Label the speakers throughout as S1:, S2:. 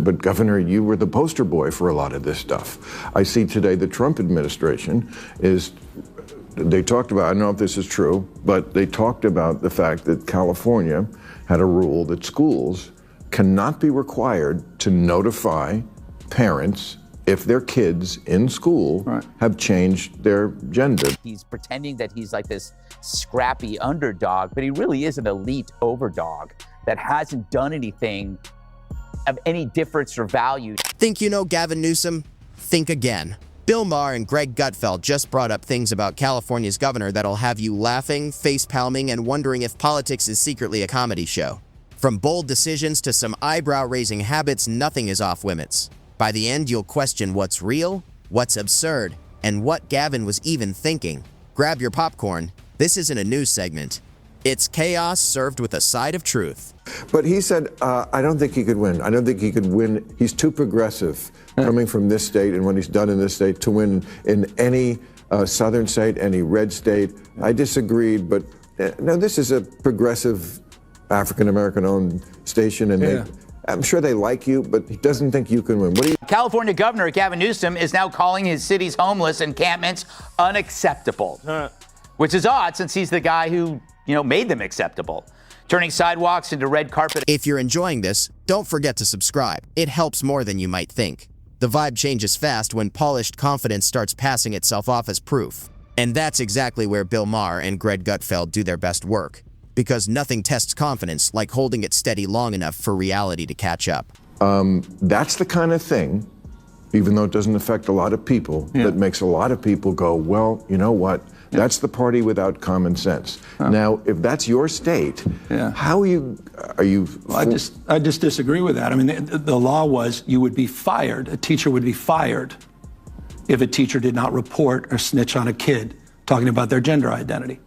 S1: but Governor, you were the poster boy for a lot of this stuff. I see today the Trump administration they talked about, I don't know if this is true, but they talked about the fact that California had a rule that schools cannot be required to notify parents if their kids in school have changed their gender.
S2: He's pretending that he's like this scrappy underdog, but he really is an elite overdog that hasn't done anything of any difference or value.
S3: Think you know Gavin Newsom? Think again. Bill Maher and Greg Gutfeld just brought up things about California's governor that'll have you laughing, face-palming, and wondering if politics is secretly a comedy show. From bold decisions to some eyebrow-raising habits, nothing is off-limits. By the end, you'll question what's real, what's absurd, and what Gavin was even thinking. Grab your popcorn. This isn't a news segment. It's chaos served with a side of truth.
S1: But he said, I don't think he could win. I don't think he could win. He's too progressive coming from this state and what he's done in this state to win in any southern state, any red state. I disagreed, but no, this is a progressive African-American owned station, and I'm sure they like you, but he doesn't think you can win. What do you?
S2: California Governor Gavin Newsom is now calling his city's homeless encampments unacceptable, which is odd since he's the guy who, made them acceptable, turning sidewalks into red carpet.
S3: If you're enjoying this, don't forget to subscribe. It helps more than you might think. The vibe changes fast when polished confidence starts passing itself off as proof. And that's exactly where Bill Maher and Greg Gutfeld do their best work. Because nothing tests confidence like holding it steady long enough for reality to catch up.
S1: That's the kind of thing, even though it doesn't affect a lot of people, that makes a lot of people go, well, you know what? That's the party without common sense. Now, if that's your state, how are you?
S4: Well, I just disagree with that. I mean, the law was you would be fired. A teacher would be fired if a teacher did not report or snitch on a kid talking about their gender identity.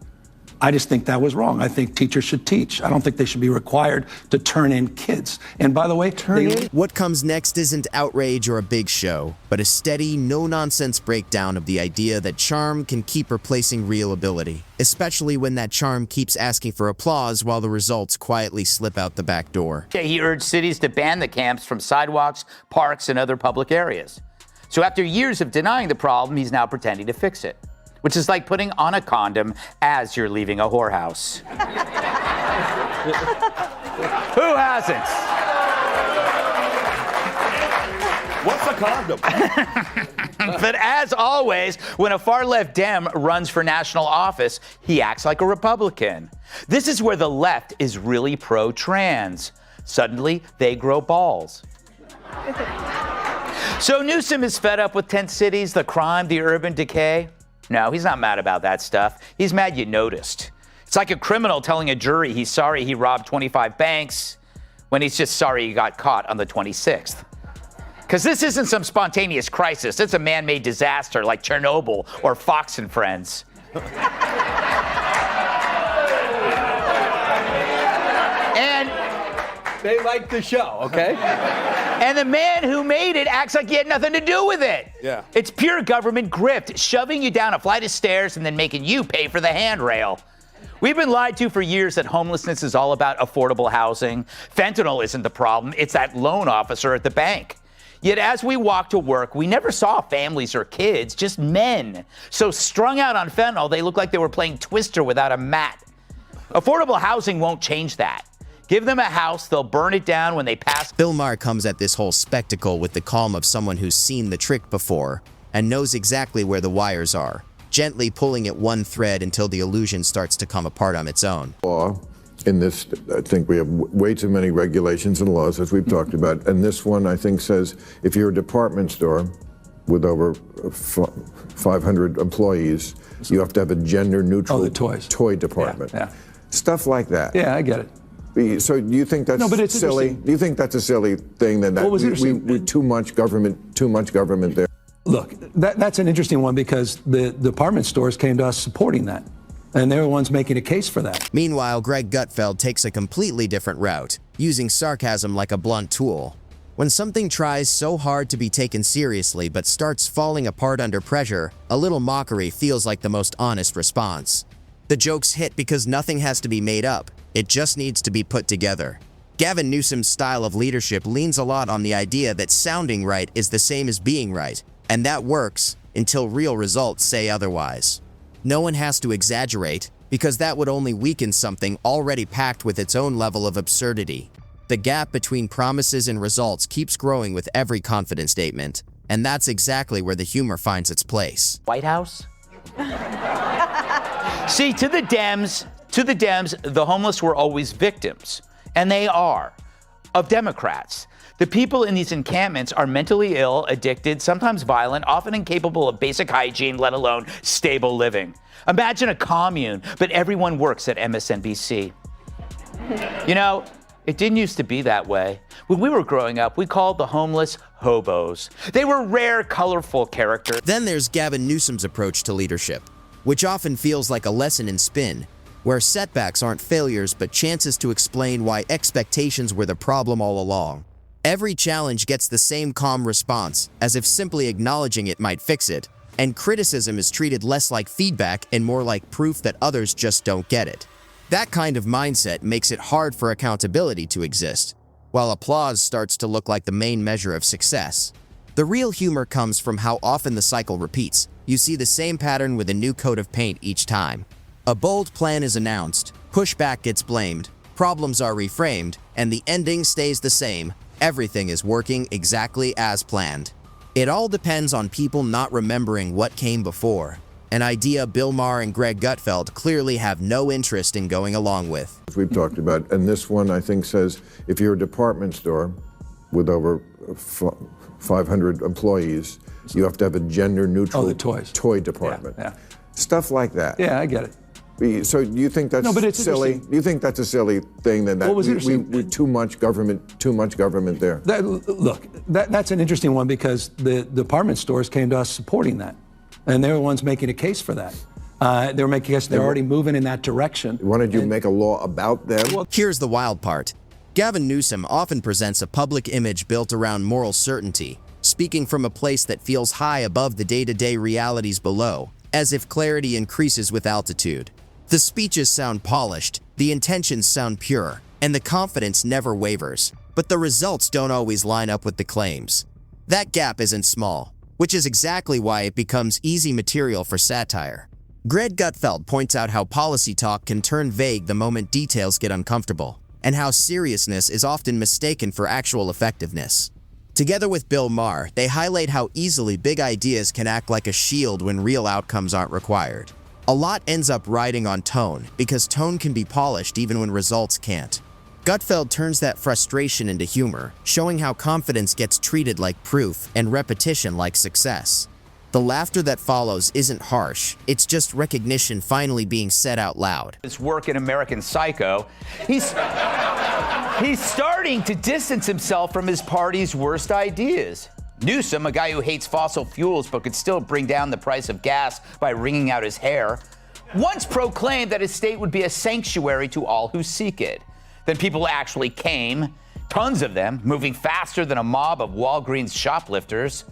S4: I just think that was wrong. I think teachers should teach. I don't think they should be required to turn in kids. And by the way,
S3: what comes next isn't outrage or a big show, but a steady, no-nonsense breakdown of the idea that charm can keep replacing real ability, especially when that charm keeps asking for applause while the results quietly slip out the back door.
S2: He urged cities to ban the camps from sidewalks, parks, and other public areas. So after years of denying the problem, he's now pretending to fix it, which is like putting on a condom as you're leaving a whorehouse. Who hasn't?
S5: What's a condom?
S2: But as always, when a far-left Dem runs for national office, he acts like a Republican. This is where the left is really pro-trans. Suddenly, they grow balls. So Newsom is fed up with tent cities, the crime, the urban decay. No, he's not mad about that stuff. He's mad you noticed. It's like a criminal telling a jury he's sorry he robbed 25 banks when he's just sorry he got caught on the 26th. Because this isn't some spontaneous crisis. It's a man-made disaster like Chernobyl or Fox and Friends. And
S5: they like the show, okay?
S2: And the man who made it acts like he had nothing to do with it.
S5: Yeah.
S2: It's pure government grift, shoving you down a flight of stairs and then making you pay for the handrail. We've been lied to for years that homelessness is all about affordable housing. Fentanyl isn't the problem. It's that loan officer at the bank. Yet as we walk to work, we never saw families or kids, just men. So strung out on fentanyl, they look like they were playing Twister without a mat. Affordable housing won't change that. Give them a house, they'll burn it down when they pass.
S3: Bill Maher comes at this whole spectacle with the calm of someone who's seen the trick before and knows exactly where the wires are, gently pulling at one thread until the illusion starts to come apart on its own.
S1: Law in this, I think we have way too many regulations and laws, as we've talked about. And this one, I think, says if you're a department store with over 500 employees, you have to have a gender-neutral toy department.
S4: Yeah.
S1: Stuff like that.
S4: Yeah, I get it.
S1: So do you think that's silly? Do you think that's a silly thing that we too much government there?
S4: Look, that's an interesting one because the department stores came to us supporting that. And they're the ones making a case for that.
S3: Meanwhile, Greg Gutfeld takes a completely different route, using sarcasm like a blunt tool. When something tries so hard to be taken seriously but starts falling apart under pressure, a little mockery feels like the most honest response. The jokes hit because nothing has to be made up. It just needs to be put together. Gavin Newsom's style of leadership leans a lot on the idea that sounding right is the same as being right, and that works until real results say otherwise. No one has to exaggerate, because that would only weaken something already packed with its own level of absurdity. The gap between promises and results keeps growing with every confidence statement, and that's exactly where the humor finds its place.
S2: White House? See, to the Dems, the homeless were always victims, and they are, of Democrats. The people in these encampments are mentally ill, addicted, sometimes violent, often incapable of basic hygiene, let alone stable living. Imagine a commune, but everyone works at MSNBC. You know, it didn't used to be that way. When we were growing up, we called the homeless hobos. They were rare, colorful characters.
S3: Then there's Gavin Newsom's approach to leadership, which often feels like a lesson in spin, where setbacks aren't failures but chances to explain why expectations were the problem all along. Every challenge gets the same calm response, as if simply acknowledging it might fix it, and criticism is treated less like feedback and more like proof that others just don't get it. That kind of mindset makes it hard for accountability to exist, while applause starts to look like the main measure of success. The real humor comes from how often the cycle repeats. You see the same pattern with a new coat of paint each time. A bold plan is announced, pushback gets blamed, problems are reframed, and the ending stays the same. Everything is working exactly as planned. It all depends on people not remembering what came before, an idea Bill Maher and Greg Gutfeld clearly have no interest in going along with.
S1: We've talked about, and this one I think says, if you're a department store with over 500 employees, you have to have a gender-neutral toy department.
S4: Yeah.
S1: Stuff like that.
S4: Yeah, I get it.
S1: So do you think that's silly? Do you think that's a silly thing that we too much government there?
S4: That's an interesting one because the department stores came to us supporting that, and they were the ones making a case for that. They were making a case they're already moving in that direction.
S1: Why did you make a law about them?
S3: Here's the wild part. Gavin Newsom often presents a public image built around moral certainty, speaking from a place that feels high above the day-to-day realities below, as if clarity increases with altitude. The speeches sound polished, the intentions sound pure, and the confidence never wavers, but the results don't always line up with the claims. That gap isn't small, which is exactly why it becomes easy material for satire. Greg Gutfeld points out how policy talk can turn vague the moment details get uncomfortable, and how seriousness is often mistaken for actual effectiveness. Together with Bill Maher, they highlight how easily big ideas can act like a shield when real outcomes aren't required. A lot ends up riding on tone, because tone can be polished even when results can't. Gutfeld turns that frustration into humor, showing how confidence gets treated like proof and repetition like success. The laughter that follows isn't harsh, it's just recognition finally being said out loud.
S2: His work in American Psycho, he's starting to distance himself from his party's worst ideas. Newsom, a guy who hates fossil fuels but could still bring down the price of gas by wringing out his hair, once proclaimed that his state would be a sanctuary to all who seek it. Then people actually came, tons of them, moving faster than a mob of Walgreens shoplifters.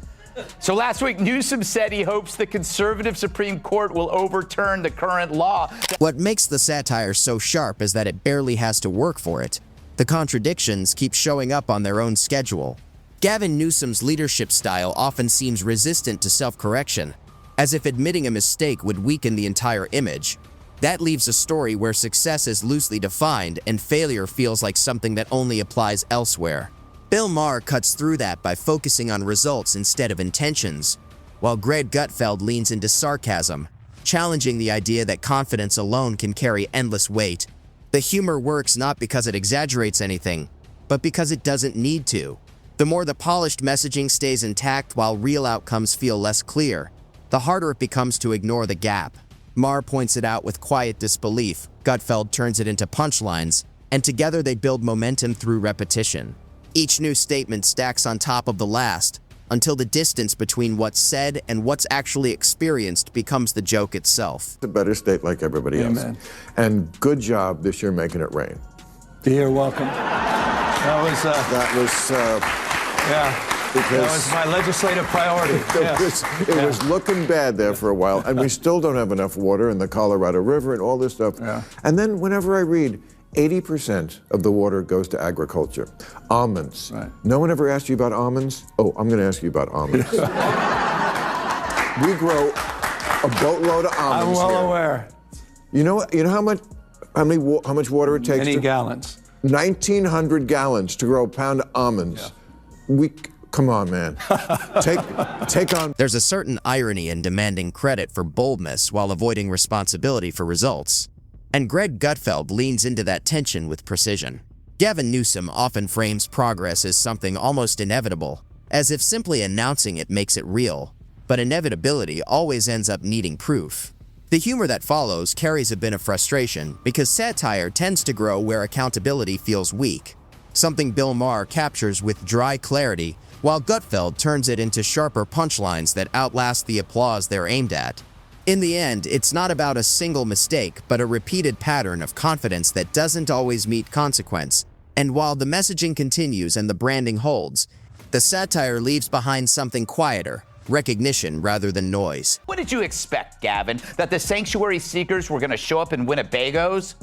S2: So last week, Newsom said he hopes the conservative Supreme Court will overturn the current law.
S3: What makes the satire so sharp is that it barely has to work for it. The contradictions keep showing up on their own schedule. Gavin Newsom's leadership style often seems resistant to self-correction, as if admitting a mistake would weaken the entire image. That leaves a story where success is loosely defined and failure feels like something that only applies elsewhere. Bill Maher cuts through that by focusing on results instead of intentions, while Greg Gutfeld leans into sarcasm, challenging the idea that confidence alone can carry endless weight. The humor works not because it exaggerates anything, but because it doesn't need to. The more the polished messaging stays intact while real outcomes feel less clear, the harder it becomes to ignore the gap. Maher points it out with quiet disbelief, Gutfeld turns it into punchlines, and together they build momentum through repetition. Each new statement stacks on top of the last, until the distance between what's said and what's actually experienced becomes the joke itself.
S1: It's a better state like everybody else.
S4: Amen.
S1: And good job this year making it rain.
S4: You're welcome. That was my legislative priority.
S1: It was looking bad there for a while, and we still don't have enough water in the Colorado River and all this stuff.
S4: Yeah.
S1: And then whenever I read 80% of the water goes to agriculture. Almonds.
S4: Right.
S1: No one ever asked you about almonds? Oh, I'm going to ask you about almonds. We grow a boatload of
S4: I'm
S1: almonds
S4: well
S1: here.
S4: aware.
S1: You know how much water it takes?
S4: Many gallons.
S1: 1,900 gallons to grow a pound of almonds. Yeah. Come on, man. Take on.
S3: There's a certain irony in demanding credit for boldness while avoiding responsibility for results. And Greg Gutfeld leans into that tension with precision. Gavin Newsom often frames progress as something almost inevitable, as if simply announcing it makes it real. But inevitability always ends up needing proof. The humor that follows carries a bit of frustration because satire tends to grow where accountability feels weak, something Bill Maher captures with dry clarity, while Gutfeld turns it into sharper punchlines that outlast the applause they're aimed at. In the end, it's not about a single mistake, but a repeated pattern of confidence that doesn't always meet consequence. And while the messaging continues and the branding holds, the satire leaves behind something quieter, recognition rather than noise.
S2: What did you expect, Gavin? That the sanctuary seekers were going to show up in Winnebagos?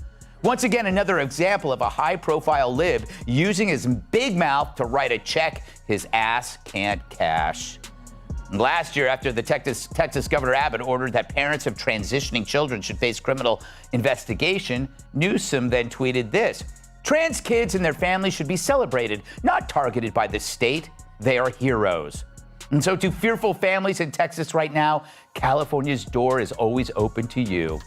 S2: Once again, another example of a high-profile lib using his big mouth to write a check his ass can't cash. Last year, after the Texas Governor Abbott ordered that parents of transitioning children should face criminal investigation, Newsom then tweeted this: "Trans kids and their families should be celebrated, not targeted by the state. They are heroes." And so to fearful families in Texas right now, California's door is always open to you.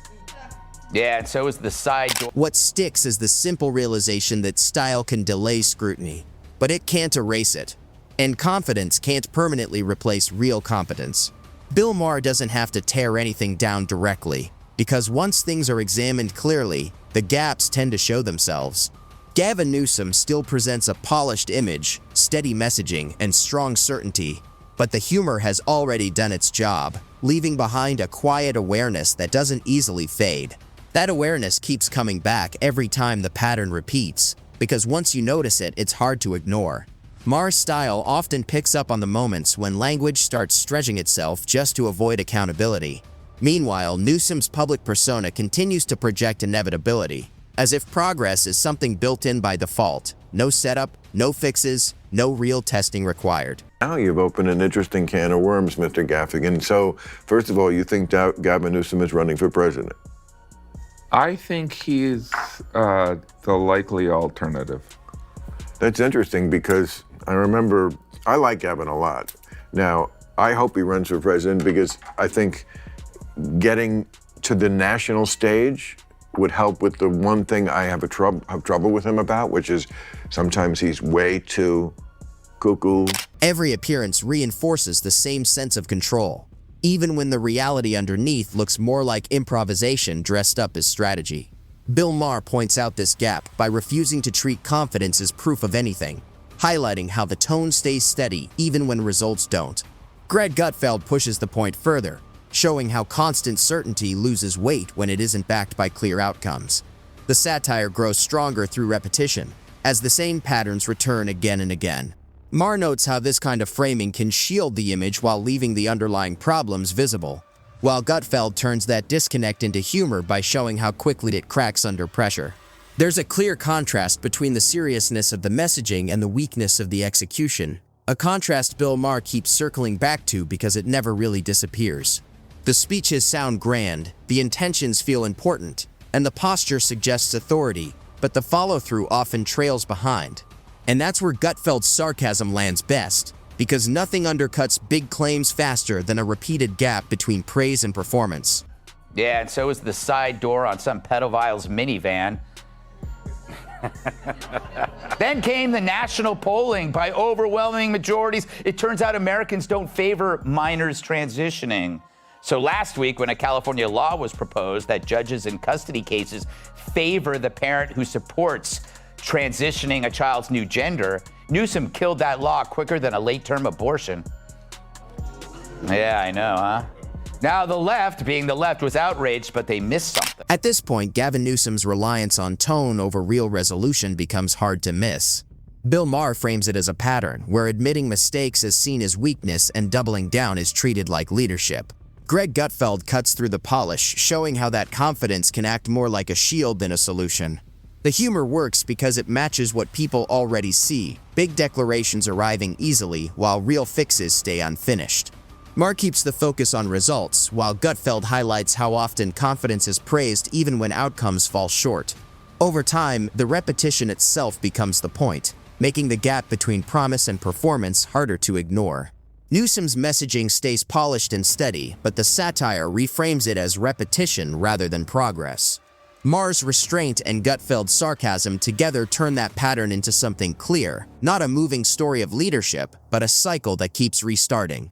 S2: Yeah, and so is the side door.
S3: What sticks is the simple realization that style can delay scrutiny, but it can't erase it. And confidence can't permanently replace real competence. Bill Maher doesn't have to tear anything down directly, because once things are examined clearly, the gaps tend to show themselves. Gavin Newsom still presents a polished image, steady messaging, and strong certainty, but the humor has already done its job, leaving behind a quiet awareness that doesn't easily fade. That awareness keeps coming back every time the pattern repeats, because once you notice it, it's hard to ignore. Maher's style often picks up on the moments when language starts stretching itself just to avoid accountability. Meanwhile, Newsom's public persona continues to project inevitability, as if progress is something built in by default. No setup, no fixes, no real testing required.
S1: Now you've opened an interesting can of worms, Mr. Gaffigan. So, first of all, you think Gavin Newsom is running for president?
S6: I think he's the likely alternative.
S1: That's interesting because I like Gavin a lot. Now, I hope he runs for president because I think getting to the national stage would help with the one thing I have trouble with him about, which is sometimes he's way too cuckoo.
S3: Every appearance reinforces the same sense of control, even when the reality underneath looks more like improvisation dressed up as strategy. Bill Maher points out this gap by refusing to treat confidence as proof of anything, highlighting how the tone stays steady even when results don't. Greg Gutfeld pushes the point further, showing how constant certainty loses weight when it isn't backed by clear outcomes. The satire grows stronger through repetition, as the same patterns return again and again. Maher notes how this kind of framing can shield the image while leaving the underlying problems visible, while Gutfeld turns that disconnect into humor by showing how quickly it cracks under pressure. There's a clear contrast between the seriousness of the messaging and the weakness of the execution, a contrast Bill Maher keeps circling back to because it never really disappears. The speeches sound grand, the intentions feel important, and the posture suggests authority, but the follow-through often trails behind. And that's where Gutfeld's sarcasm lands best, because nothing undercuts big claims faster than a repeated gap between praise and performance.
S2: Yeah, and so is the side door on some pedophile's minivan. Then came the national polling. By overwhelming majorities, it turns out Americans don't favor minors transitioning. So last week, when a California law was proposed that judges in custody cases favor the parent who supports transitioning a child's new gender, Newsom killed that law quicker than a late-term abortion. Yeah, I know, huh? Now, the left, being the left, was outraged, but they missed something.
S3: At this point, Gavin Newsom's reliance on tone over real resolution becomes hard to miss. Bill Maher frames it as a pattern, where admitting mistakes is seen as weakness and doubling down is treated like leadership. Greg Gutfeld cuts through the polish, showing how that confidence can act more like a shield than a solution. The humor works because it matches what people already see, big declarations arriving easily while real fixes stay unfinished. Maher keeps the focus on results, while Gutfeld highlights how often confidence is praised even when outcomes fall short. Over time, the repetition itself becomes the point, making the gap between promise and performance harder to ignore. Newsom's messaging stays polished and steady, but the satire reframes it as repetition rather than progress. Maher's restraint and Gutfeld's sarcasm together turn that pattern into something clear, not a moving story of leadership, but a cycle that keeps restarting.